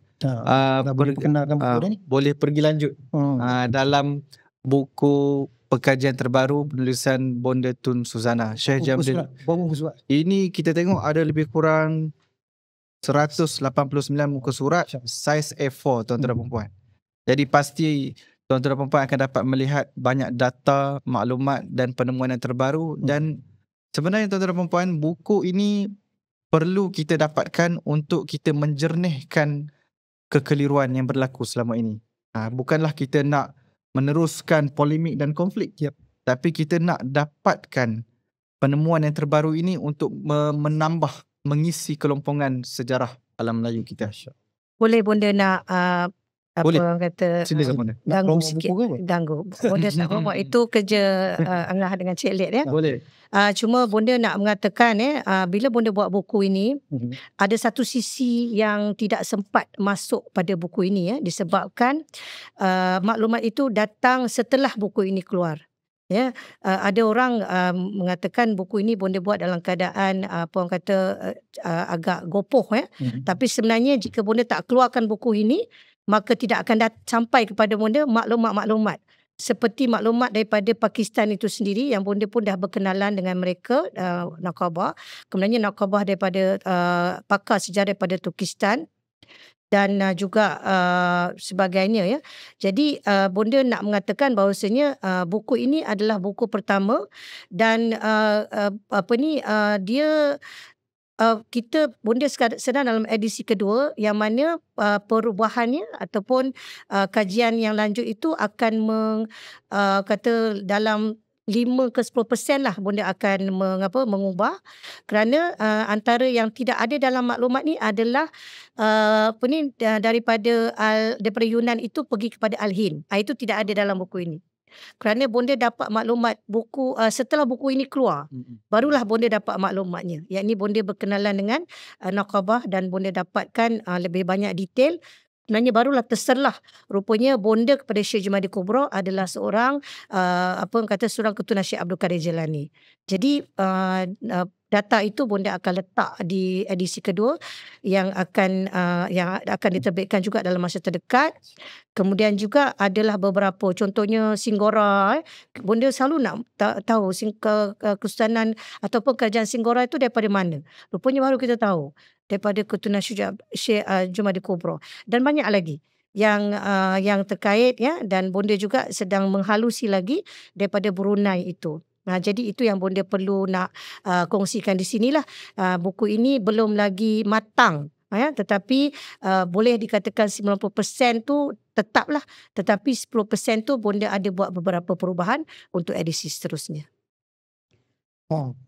boleh pergi lanjut dalam buku pekajian terbaru penulisan Bonda Tun Suzana, Syekh Jamiluddin. Ini kita tengok ada lebih kurang 189 muka surat, saiz A4, tuan-tuan dan puan-puan. Jadi pasti tuan-tuan dan puan-puan akan dapat melihat banyak data, maklumat dan penemuan yang terbaru. Dan sebenarnya tuan-tuan dan puan-puan, buku ini perlu kita dapatkan untuk kita menjernihkan kekeliruan yang berlaku selama ini. Bukanlah kita nak meneruskan polemik dan konflik, tapi kita nak dapatkan penemuan yang terbaru ini untuk menambah, mengisi kelompongan sejarah alam Melayu kita. Boleh Bonda nak boleh. Orang kata ganggu sikit, ganggu. Bonda tak buat itu kerja Angah dengan Cik Lid ya. Boleh. Cuma Bonda nak mengatakan bila Bonda buat buku ini, ada satu sisi yang tidak sempat masuk pada buku ini disebabkan maklumat itu datang setelah buku ini keluar. Ada orang mengatakan buku ini Bonda buat dalam keadaan orang kata agak gopoh tapi sebenarnya jika Bonda tak keluarkan buku ini, maka tidak akan sampai kepada Bonda maklumat-maklumat seperti maklumat daripada Pakistan itu sendiri yang Bonda pun dah berkenalan dengan mereka, Nakabah, kemudian Nakabah daripada pakar sejarah daripada Turkistan dan juga sebagainya Jadi Bonda nak mengatakan bahawasanya buku ini adalah buku pertama dan dia kita Bonda sedang dalam edisi kedua yang mana perubahannya ataupun kajian yang lanjut itu akan kata dalam 5 ke 10% lah Bonda akan mengubah kerana antara yang tidak ada dalam maklumat ni adalah daripada Yunan itu pergi kepada Al-Hind. Itu tidak ada dalam buku ini. Kerana Bonda dapat maklumat buku setelah buku ini keluar, barulah Bonda dapat maklumatnya. Yakni Bonda berkenalan dengan Nakabah dan Bonda dapatkan lebih banyak detail. Sebenarnya barulah terserlah rupanya Bonda kepada Syekh Jamiluddin Kubra adalah seorang seorang keturunan Syekh Abdul Qadir Jilani. Jadi data itu Bonda akan letak di edisi kedua yang akan diterbitkan juga dalam masa terdekat. Kemudian juga adalah beberapa, contohnya Singgora. Bonda selalu nak tahu kesultanan ataupun kerajaan Singgora itu daripada mana. Rupanya baru kita tahu daripada keturunan Syekh Jamiluddin Kubra dan banyak lagi yang terkait dan Bonda juga sedang menghalusi lagi daripada Brunei itu. Jadi itu yang Bonda perlu nak kongsikan di sinilah. Buku ini belum lagi matang tetapi boleh dikatakan 90% tu tetaplah, tetapi 10% tu Bonda ada buat beberapa perubahan untuk edisi seterusnya.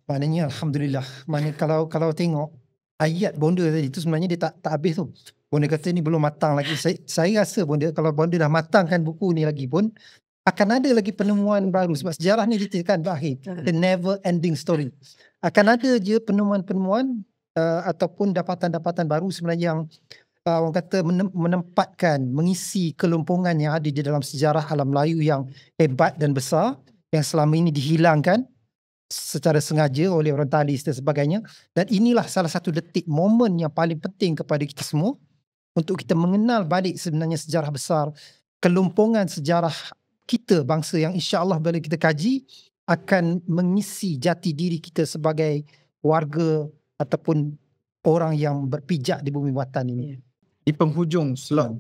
Maknanya alhamdulillah. Maknanya kalau tengok ayat Bonda tadi itu sebenarnya dia tak habis tu. Bonda kata ni belum matang lagi. Saya rasa kalau Bonda dah matangkan buku ni lagi pun akan ada lagi penemuan baru sebab sejarah ni dia kan berakhir. The never ending story. Akan ada je penemuan-penemuan ataupun dapatan-dapatan baru sebenarnya orang kata menempatkan, mengisi kelumpungan yang ada di dalam sejarah alam Melayu yang hebat dan besar, yang selama ini dihilangkan secara sengaja oleh orientalis dan sebagainya. Dan inilah salah satu detik momen yang paling penting kepada kita semua untuk kita mengenal balik sebenarnya sejarah besar, kelumpungan sejarah kita bangsa, yang insya-Allah bila kita kaji akan mengisi jati diri kita sebagai warga ataupun orang yang berpijak di bumi watan ini. Di penghujung slot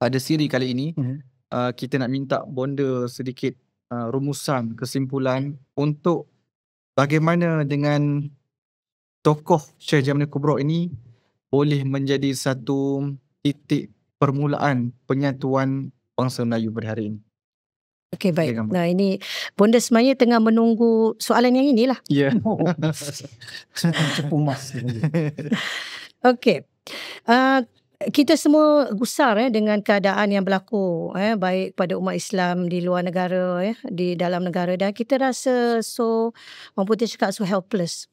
pada siri kali ini, kita nak minta bonda sedikit rumusan, kesimpulan untuk bagaimana dengan tokoh Syekh Jamaluddin Kubro ini boleh menjadi satu titik permulaan penyatuan bangsa Melayu pada hari ini. Okey, baik. Nah, ini bonda sebenarnya tengah menunggu soalan yang inilah. Ya. Cepu emas. Okey. Kita semua gusar dengan keadaan yang berlaku baik pada umat Islam di luar negara, di dalam negara, dan kita rasa mampu cakap helpless.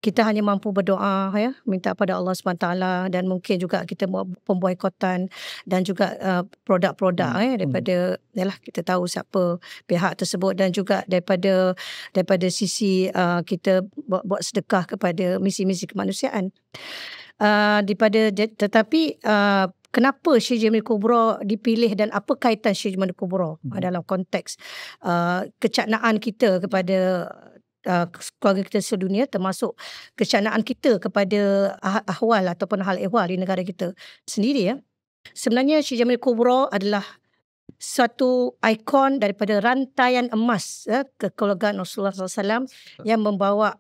Kita hanya mampu berdoa, minta pada Allah SWT, dan mungkin juga kita buat pemboikotan dan juga produk-produk daripada, kita tahu siapa pihak tersebut, dan juga daripada sisi kita buat sedekah kepada misi-misi kemanusiaan. Tetapi kenapa Syekh Jamaluddin Kubro dipilih dan apa kaitan Syekh Jamaluddin Kubro dalam konteks kecaknaan kita kepada keluarga kita sedunia, termasuk kecaknaan kita kepada ahwal ataupun hal ehwal di negara kita sendiri. Sebenarnya Syekh Jamaluddin Kubro adalah suatu ikon daripada rantaian emas kekeluargaan Rasulullah SAW yang membawa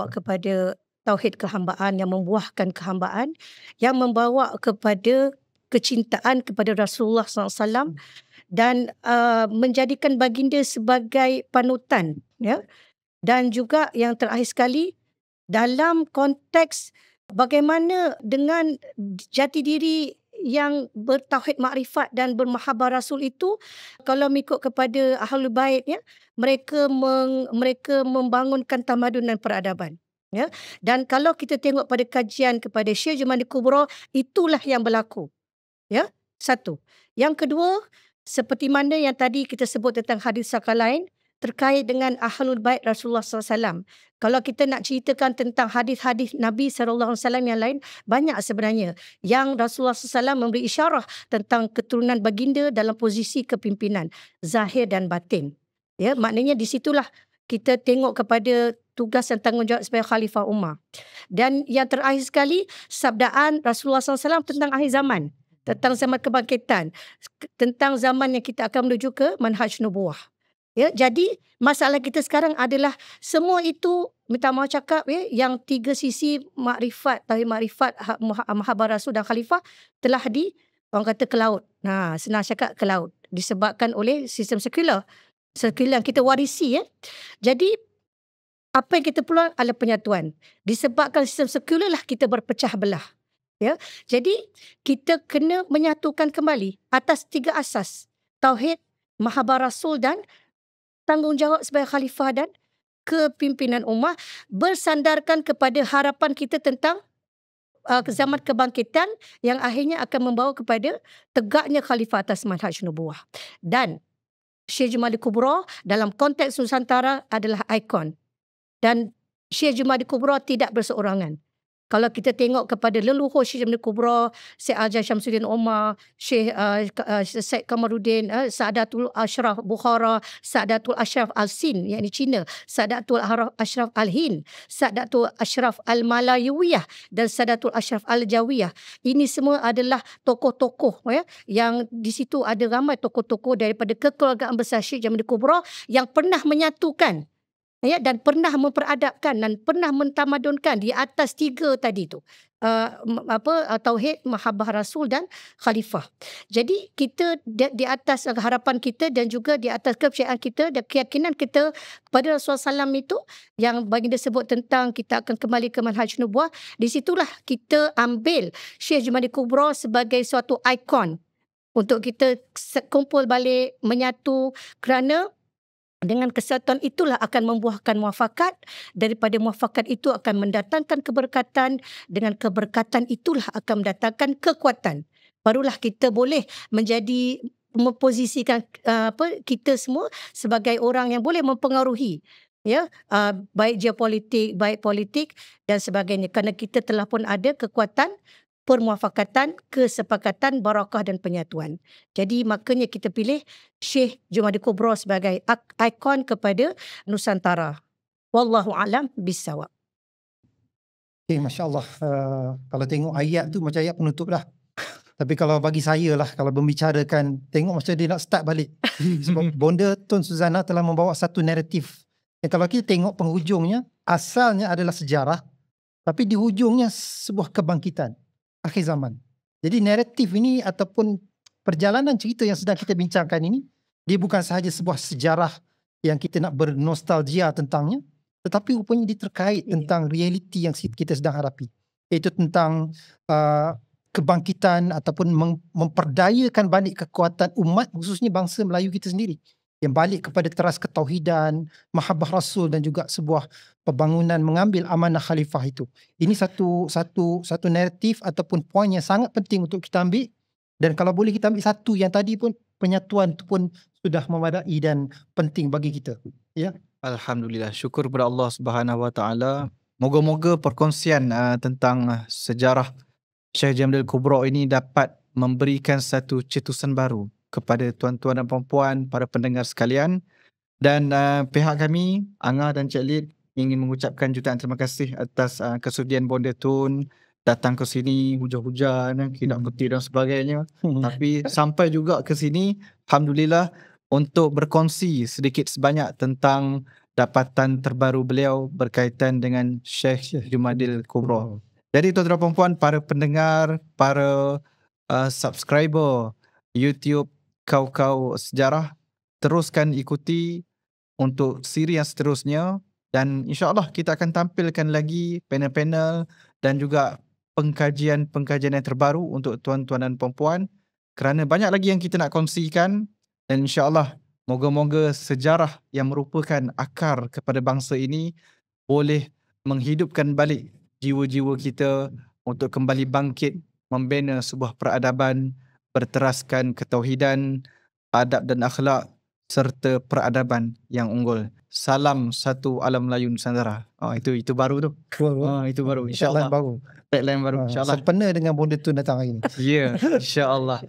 kepada tauhid kehambaan, yang membuahkan kehambaan, yang membawa kepada kecintaan kepada Rasulullah SAW, dan menjadikan baginda sebagai panutan, dan juga yang terakhir sekali dalam konteks bagaimana dengan jati diri yang bertauhid makrifat dan bermahabbah Rasul itu, kalau mengikut kepada Ahlul Bait, mereka membangunkan tamadun dan peradaban. Dan kalau kita tengok pada kajian kepada Syekh Jamaluddin Kubro, itulah yang berlaku. Satu. Yang kedua, seperti mana yang tadi kita sebut tentang hadis sakalain terkait dengan Ahlul Bait Rasulullah SAW. Kalau kita nak ceritakan tentang hadis-hadis Nabi SAW yang lain, banyak sebenarnya yang Rasulullah SAW memberi isyarah tentang keturunan baginda dalam posisi kepimpinan zahir dan batin. Maknanya di situlah kita tengok kepada tugas dan tanggungjawab sebagai Khalifah Ummah. Dan yang terakhir sekali, sabdaan Rasulullah SAW tentang akhir zaman, tentang zaman kebangkitan, tentang zaman yang kita akan menuju ke manhaj nubuwah. Jadi masalah kita sekarang adalah semua itu, minta maaf cakap, yang tiga sisi makrifat, tauhid makrifat, mahabbah Rasul dan Khalifah telah orang kata ke laut. Senang cakap ke laut, disebabkan oleh sistem sekular yang kita warisi. Jadi apa yang kita perlukan adalah penyatuan. Disebabkan sistem sekular lah kita berpecah belah. Jadi kita kena menyatukan kembali atas tiga asas: tauhid, mahabbah Rasul dan tanggungjawab sebagai khalifah dan kepimpinan ummah, bersandarkan kepada harapan kita tentang zaman kebangkitan yang akhirnya akan membawa kepada tegaknya khalifah atas manhaj nubuwah. Dan Syekh Jamaluddin Kubro dalam konteks Nusantara adalah ikon. Dan Syekh Jamaluddin Kubro tidak berseorangan. Kalau kita tengok kepada leluhur Syekh Jamaluddin Kubro, Syekh Hajar Syamsuddin Omar, Syekh Said Kamaluddin, Saadatul Ashraf Bukhara, Saadatul Ashraf Al-Sin, yakni Cina, Saadatul Ashraf Al-Hind, Saadatul Ashraf Al-Malayawiyah dan Saadatul Ashraf Al-Jawiyah. Ini semua adalah tokoh-tokoh yang di situ ada ramai tokoh-tokoh daripada kekeluargaan besar Syekh Jamaluddin Kubro yang pernah menyatukan dan pernah memperadabkan dan pernah mentamadunkan di atas tiga tadi tu, tauhid, mahabbah Rasul dan khalifah. Jadi kita di atas harapan kita dan juga di atas kepercayaan kita dan keyakinan kita kepada Rasulullah SAW itu, yang baginda sebut tentang kita akan kembali ke manhaj nubuwah, di situlah kita ambil Syekh Jamaluddin Kubro sebagai suatu ikon untuk kita kumpul balik, menyatu, kerana Dengan kesatuan itulah akan membuahkan muafakat. Daripada muafakat itu akan mendatangkan keberkatan. Dengan keberkatan itulah akan mendatangkan kekuatan. Barulah kita boleh menjadi memposisikan kita semua sebagai orang yang boleh mempengaruhi baik geopolitik, baik politik dan sebagainya, kerana kita telah pun ada kekuatan permuafakatan, kesepakatan, barakah dan penyatuan. Jadi makanya kita pilih Syekh Jumadil Kubra sebagai ikon kepada Nusantara. Wallahu alam bissawab. Okay, Masya Allah. Kalau tengok ayat tu macam ayat penutup lah. Tapi kalau bagi saya lah, kalau membicarakan, tengok macam dia nak start balik. Sebab Bonda Tun Suzana telah membawa satu naratif. Kalau kita tengok penghujungnya, asalnya adalah sejarah. Tapi di hujungnya sebuah kebangkitan akhir zaman. Jadi naratif ini ataupun perjalanan cerita yang sedang kita bincangkan ini, dia bukan sahaja sebuah sejarah yang kita nak bernostalgia tentangnya, tetapi rupanya dia terkait tentang realiti yang kita sedang hadapi. Iaitu tentang kebangkitan ataupun memperdayakan balik kekuatan umat, khususnya bangsa Melayu kita sendiri, yang balik kepada teras ketauhidan, mahabbah Rasul dan juga sebuah pembangunan mengambil amanah khalifah itu. Ini satu naratif ataupun poin yang sangat penting untuk kita ambil. Dan kalau boleh kita ambil satu yang tadi pun, penyatuan itu pun sudah memadai dan penting bagi kita. Ya. Alhamdulillah, syukur kepada Allah Subhanahu Wa Taala. Moga-moga perkongsian tentang sejarah Syekh Jumadil Kubra ini dapat memberikan satu cetusan baru kepada tuan-tuan dan puan-puan, para pendengar sekalian. Dan pihak kami, Angah dan Cik Lid, ingin mengucapkan jutaan terima kasih atas kesudian Bonda Tun datang ke sini, hujan-hujan, kidak petir dan sebagainya. Tapi sampai juga ke sini, Alhamdulillah, untuk berkongsi sedikit sebanyak tentang dapatan terbaru beliau berkaitan dengan Syekh Jumadil Kubra. Jadi tuan-tuan dan puan-puan, para pendengar, para subscriber YouTube Kau-Kau Sejarah, teruskan ikuti untuk siri yang seterusnya, dan insya-Allah kita akan tampilkan lagi panel-panel dan juga pengkajian-pengkajian yang terbaru untuk tuan-tuan dan puan-puan, kerana banyak lagi yang kita nak kongsikan. Dan insya-Allah moga-moga sejarah yang merupakan akar kepada bangsa ini boleh menghidupkan balik jiwa-jiwa kita untuk kembali bangkit membina sebuah peradaban berteraskan ketauhidan, adab dan akhlak serta peradaban yang unggul. Salam satu alam Melayu Nusantara. Itu baru tu. Itu baru, insya-Allah. Tagline baru. Tagline baru, insya-Allah. Sempena dengan Bonda Tun datang hari ini. Ya, insya-Allah.